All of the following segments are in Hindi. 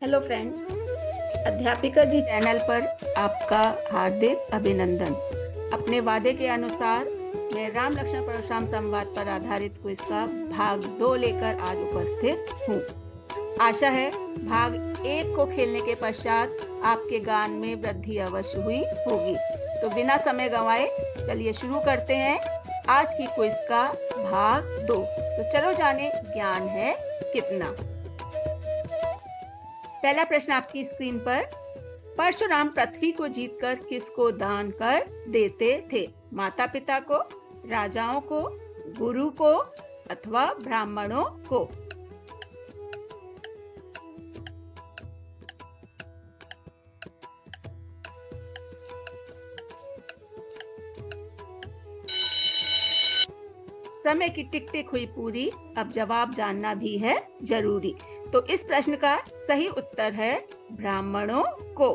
हेलो फ्रेंड्स, अध्यापिका जी चैनल पर आपका हार्दिक अभिनंदन। अपने वादे के अनुसार मैं राम लक्ष्मण परशुराम संवाद पर आधारित क्विज का भाग 2 लेकर आज उपस्थित हूँ। आशा है भाग 1 को खेलने के पश्चात आपके ज्ञान में वृद्धि अवश्य हुई होगी। तो बिना समय गंवाए चलिए शुरू करते हैं आज की क्विज का भाग 2। तो चलो जाने ज्ञान है कितना। पहला प्रश्न आपकी स्क्रीन पर, परशुराम पृथ्वी को जीतकर किसको दान कर देते थे? माता पिता को, राजाओं को, गुरु को अथवा ब्राह्मणों को? समय की टिक टिक हुई पूरी, अब जवाब जानना भी है जरूरी। तो इस प्रश्न का सही उत्तर है ब्राह्मणों को।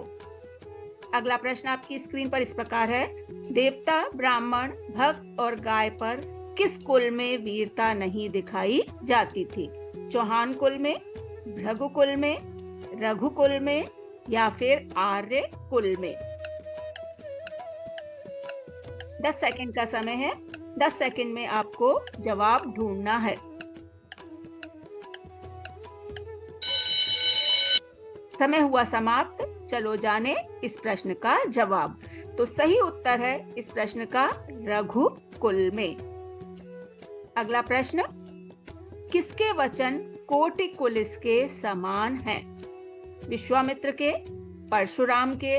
अगला प्रश्न आपकी स्क्रीन पर इस प्रकार है, देवता, ब्राह्मण, भक्त और गाय पर किस कुल में वीरता नहीं दिखाई जाती थी? चौहान कुल में, भृगु कुल में, रघु कुल में या फिर आर्य कुल में? 10 सेकंड का समय है। 10 सेकंड में आपको जवाब ढूंढना है। समय हुआ समाप्त। चलो जाने इस प्रश्न का जवाब। तो सही उत्तर है इस प्रश्न का रघु कुल में। अगला प्रश्न, किसके वचन कोटि कुलिस के समान हैं? विश्वामित्र के, परशुराम के,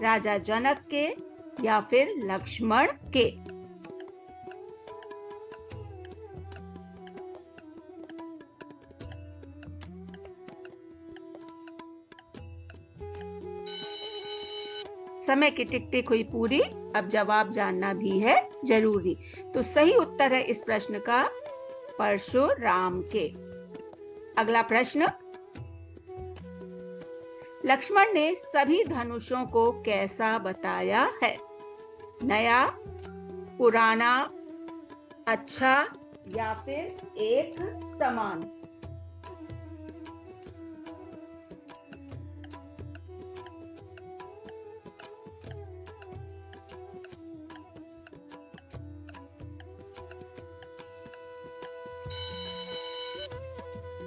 राजा जनक के या फिर लक्ष्मण के? समय की टिक टिक हुई पूरी, अब जवाब जानना भी है जरूरी। तो सही उत्तर है इस प्रश्न का परशुराम के। अगला प्रश्न, लक्ष्मण ने सभी धनुषों को कैसा बताया है? नया, पुराना, अच्छा या फिर एक समान?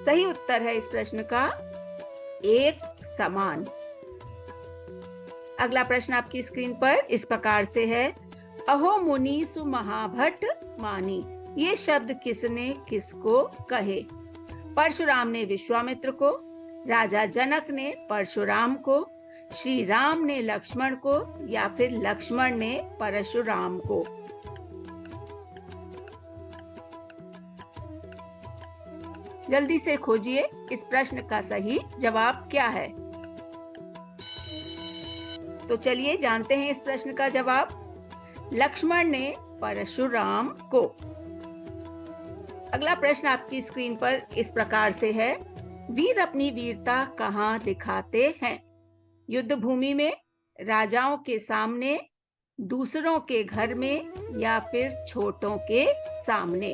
सही उत्तर है इस प्रश्न का एक समान। अगला प्रश्न आपकी स्क्रीन पर इस प्रकार से है, अहो मुनि सु महाभट मानी, ये शब्द किसने किसको कहे? परशुराम ने विश्वामित्र को, राजा जनक ने परशुराम को, श्री राम ने लक्ष्मण को या फिर लक्ष्मण ने परशुराम को? जल्दी से खोजिए इस प्रश्न का सही जवाब क्या है। तो चलिए जानते हैं इस प्रश्न का जवाब। लक्ष्मण ने परशुराम को। अगला प्रश्न आपकी स्क्रीन पर इस प्रकार से है, वीर अपनी वीरता कहाँ दिखाते हैं? युद्ध भूमि में, राजाओं के सामने, दूसरों के घर में या फिर छोटों के सामने?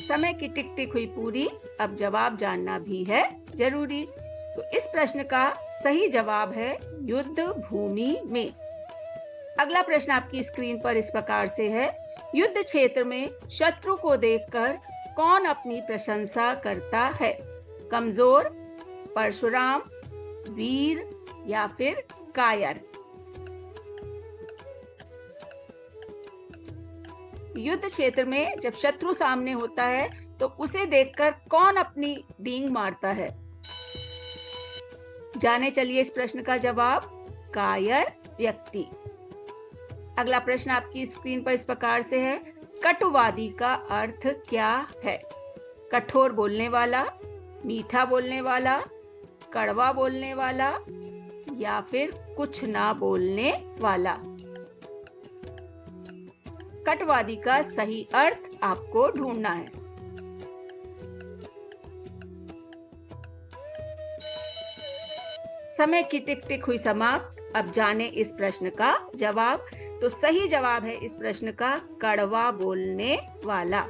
समय की टिक टिक हुई पूरी, अब जवाब जानना भी है जरूरी। तो इस प्रश्न का सही जवाब है युद्ध भूमि में। अगला प्रश्न आपकी स्क्रीन पर इस प्रकार से है, युद्ध क्षेत्र में शत्रु को देखकर कौन अपनी प्रशंसा करता है? कमजोर, परशुराम, वीर या फिर कायर? युद्ध क्षेत्र में जब शत्रु सामने होता है तो उसे देखकर कौन अपनी डींग मारता है? जाने चलिए इस प्रश्न का जवाब, कायर व्यक्ति। अगला प्रश्न आपकी स्क्रीन पर इस प्रकार से है, कटुवादी का अर्थ क्या है? कठोर बोलने वाला, मीठा बोलने वाला, कड़वा बोलने वाला या फिर कुछ ना बोलने वाला? कटवादी का सही अर्थ आपको ढूंढना है। समय की टिक टिक हुई समाप्त। अब जाने इस प्रश्न का जवाब। तो सही जवाब है इस प्रश्न का कड़वा बोलने वाला।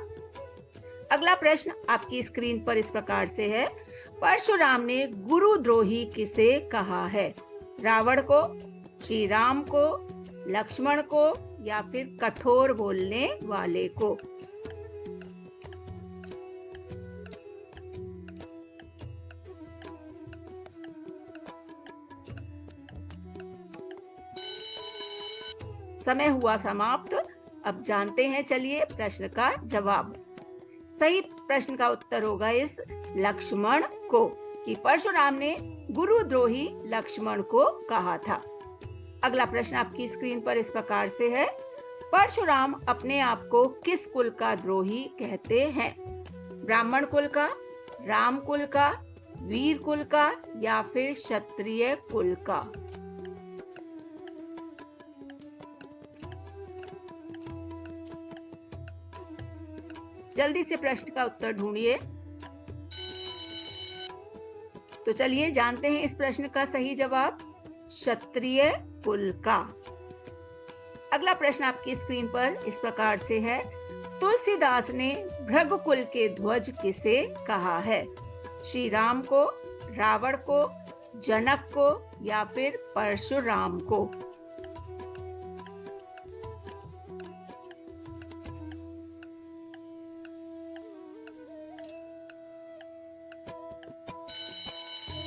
अगला प्रश्न आपकी स्क्रीन पर इस प्रकार से है, परशुराम ने गुरुद्रोही किसे कहा है? रावण को, श्री राम को, लक्ष्मण को या फिर कठोर बोलने वाले को? समय हुआ समाप्त। अब जानते हैं चलिए प्रश्न का जवाब। सही प्रश्न का उत्तर होगा इस लक्ष्मण को, कि परशुराम ने गुरुद्रोही लक्ष्मण को कहा था। अगला प्रश्न आपकी स्क्रीन पर इस प्रकार से है, परशुराम अपने आप को किस कुल का द्रोही कहते हैं? ब्राह्मण कुल का, राम कुल का, वीर कुल का या फिर क्षत्रिय कुल का? जल्दी से प्रश्न का उत्तर ढूंढिए। तो चलिए जानते हैं इस प्रश्न का सही जवाब, क्षत्रिय कुल का। अगला प्रश्न आपकी स्क्रीन पर इस प्रकार से है, तुलसीदास ने भृगु कुल के ध्वज किसे कहा है? श्री राम को, रावण को, जनक को या फिर परशुराम को?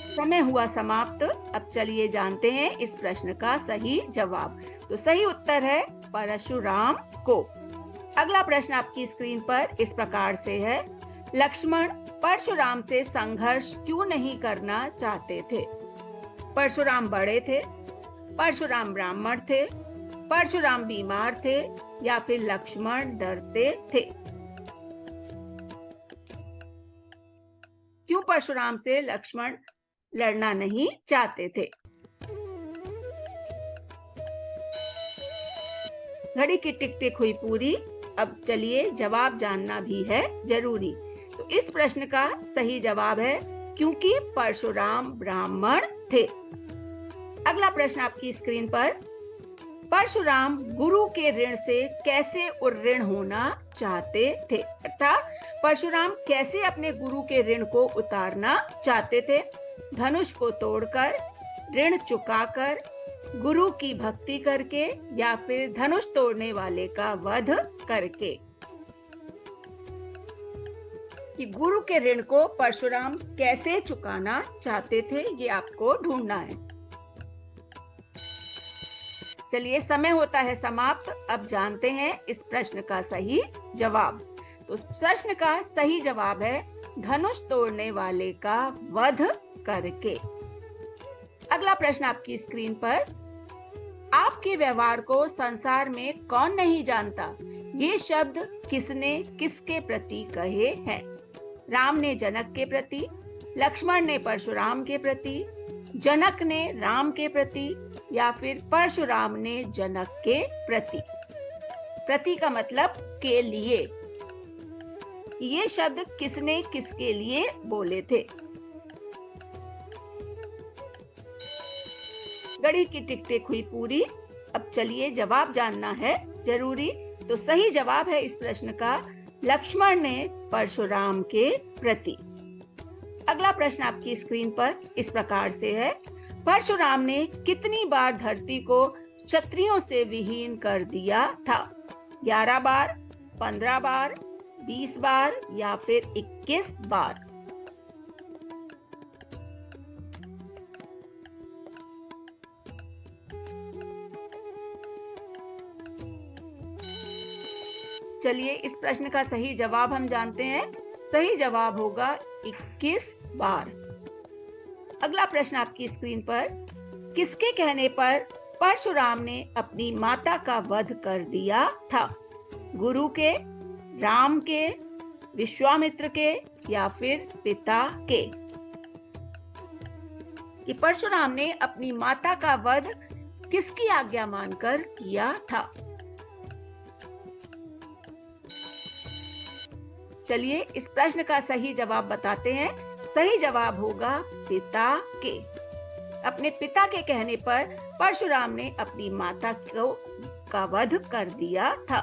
समय हुआ समाप्त। अब चलिए जानते हैं इस प्रश्न का सही जवाब। तो सही उत्तर है परशुराम को। अगला प्रश्न आपकी स्क्रीन पर इस प्रकार से है, लक्ष्मण परशुराम से संघर्ष क्यों नहीं करना चाहते थे? परशुराम बड़े थे, परशुराम ब्राह्मण थे, परशुराम बीमार थे या फिर लक्ष्मण डरते थे? क्यों परशुराम से लक्ष्मण लड़ना नहीं चाहते थे? घड़ी की टिक टिक हुई पूरी। अब चलिए जवाब जानना भी है जरूरी। तो इस प्रश्न का सही जवाब है क्योंकि परशुराम ब्राह्मण थे। अगला प्रश्न आपकी स्क्रीन पर, परशुराम गुरु के ऋण से कैसे उर्ऋण होना चाहते थे? अर्थात परशुराम कैसे अपने गुरु के ऋण को उतारना चाहते थे? धनुष को तोड़कर, ऋण चुकाकर, गुरु की भक्ति करके या फिर धनुष तोड़ने वाले का वध करके? कि गुरु के ऋण को परशुराम कैसे चुकाना चाहते थे, ये आपको ढूंढना है। चलिए समय होता है समाप्त। अब जानते हैं इस प्रश्न का सही जवाब। तो इस प्रश्न का सही जवाब है धनुष तोड़ने वाले का वध करके। अगला प्रश्न आपकी स्क्रीन पर, आपके व्यवहार को संसार में कौन नहीं जानता? ये शब्द किसने किसके प्रति कहे हैं? राम ने जनक के प्रति, लक्ष्मण ने परशुराम के प्रति, जनक ने राम के प्रति या फिर परशुराम ने जनक के प्रति? प्रति का मतलब के लिए। ये शब्द किसने किसके लिए बोले थे? घड़ी की टिक टिक हुई पूरी। अब चलिए जवाब जानना है जरूरी। तो सही जवाब है इस प्रश्न का, लक्ष्मण ने परशुराम के प्रति। अगला प्रश्न आपकी स्क्रीन पर इस प्रकार से है, परशुराम ने कितनी बार धरती को क्षत्रियों से विहीन कर दिया था? 11 बार, 15 बार, 20 बार या फिर 21 बार? चलिए इस प्रश्न का सही जवाब हम जानते हैं। सही जवाब होगा 21 बार। अगला प्रश्न आपकी स्क्रीन पर, किसके कहने पर परशुराम ने अपनी माता का वध कर दिया था? गुरु के, राम के, विश्वामित्र के या फिर पिता के? कि परशुराम ने अपनी माता का वध किसकी आज्ञा मानकर किया था? चलिए इस प्रश्न का सही जवाब बताते हैं। सही जवाब होगा पिता के। अपने पिता के कहने पर परशुराम ने अपनी माता का वध कर दिया था।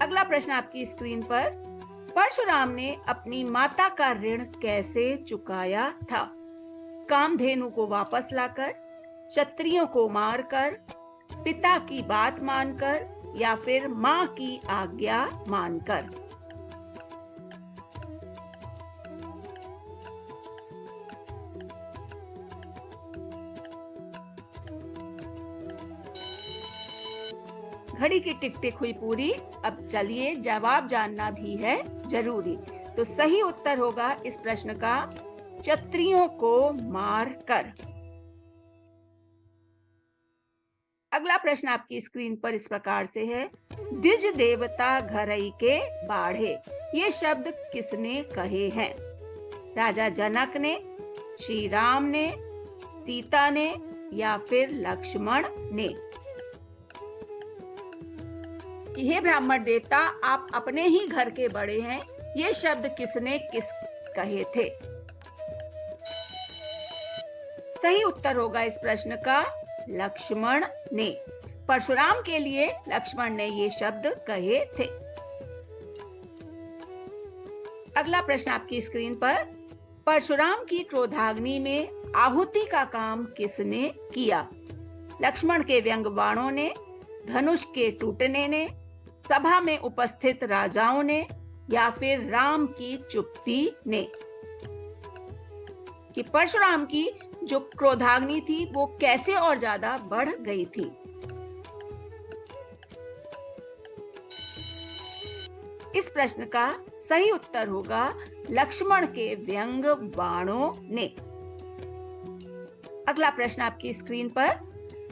अगला प्रश्न आपकी स्क्रीन पर, परशुराम ने अपनी माता का ऋण कैसे चुकाया था? कामधेनु को वापस लाकर, क्षत्रियों को मारकर, पिता की बात मानकर या फिर मां की आज्ञा मानकर? घड़ी की टिक टिक हुई पूरी। अब चलिए जवाब जानना भी है जरूरी। तो सही उत्तर होगा इस प्रश्न का क्षत्रियों को मार कर। अगला प्रश्न आपकी स्क्रीन पर इस प्रकार से है, द्विज देवता घरई के बाढ़े, ये शब्द किसने कहे हैं? राजा जनक ने, श्री राम ने, सीता ने या फिर लक्ष्मण ने? हे ब्राह्मण देवता, आप अपने ही घर के बड़े हैं, ये शब्द किसने कहे थे? सही उत्तर होगा इस प्रश्न का लक्ष्मण ने। परशुराम के लिए लक्ष्मण ने ये शब्द कहे थे। अगला प्रश्न आपकी स्क्रीन पर, परशुराम की क्रोधाग्नि में आहुति का काम किसने किया? लक्ष्मण के व्यंग बाणों ने, धनुष के टूटने ने, सभा में उपस्थित राजाओं ने या फिर राम की चुप्पी ने? कि परशुराम की जो क्रोधाग्नि थी वो कैसे और ज्यादा बढ़ गई थी? इस प्रश्न का सही उत्तर होगा लक्ष्मण के व्यंग बाणों ने। अगला प्रश्न आपकी स्क्रीन पर,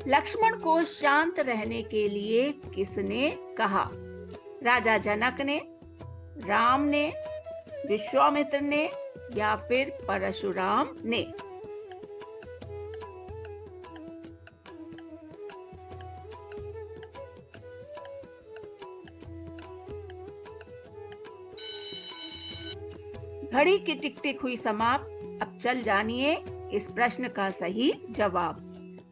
लक्ष्मण को शांत रहने के लिए किसने कहा? राजा जनक ने, राम ने, विश्वामित्र ने या फिर परशुराम ने? घड़ी की टिक टिक हुई समाप्त। अब चल जानिए इस प्रश्न का सही जवाब।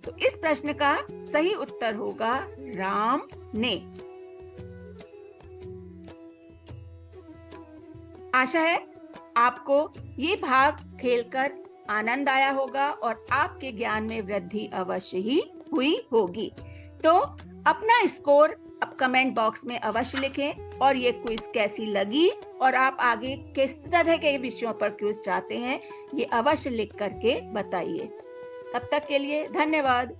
तो इस प्रश्न का सही उत्तर होगा राम ने। आशा है आपको ये भाग खेलकर आनंद आया होगा और आपके ज्ञान में वृद्धि अवश्य ही हुई होगी। तो अपना स्कोर अब कमेंट बॉक्स में अवश्य लिखें और ये क्विज कैसी लगी और आप आगे किस तरह के विषयों पर क्विज चाहते हैं, ये अवश्य लिख करके बताइए। तब तक के लिए धन्यवाद।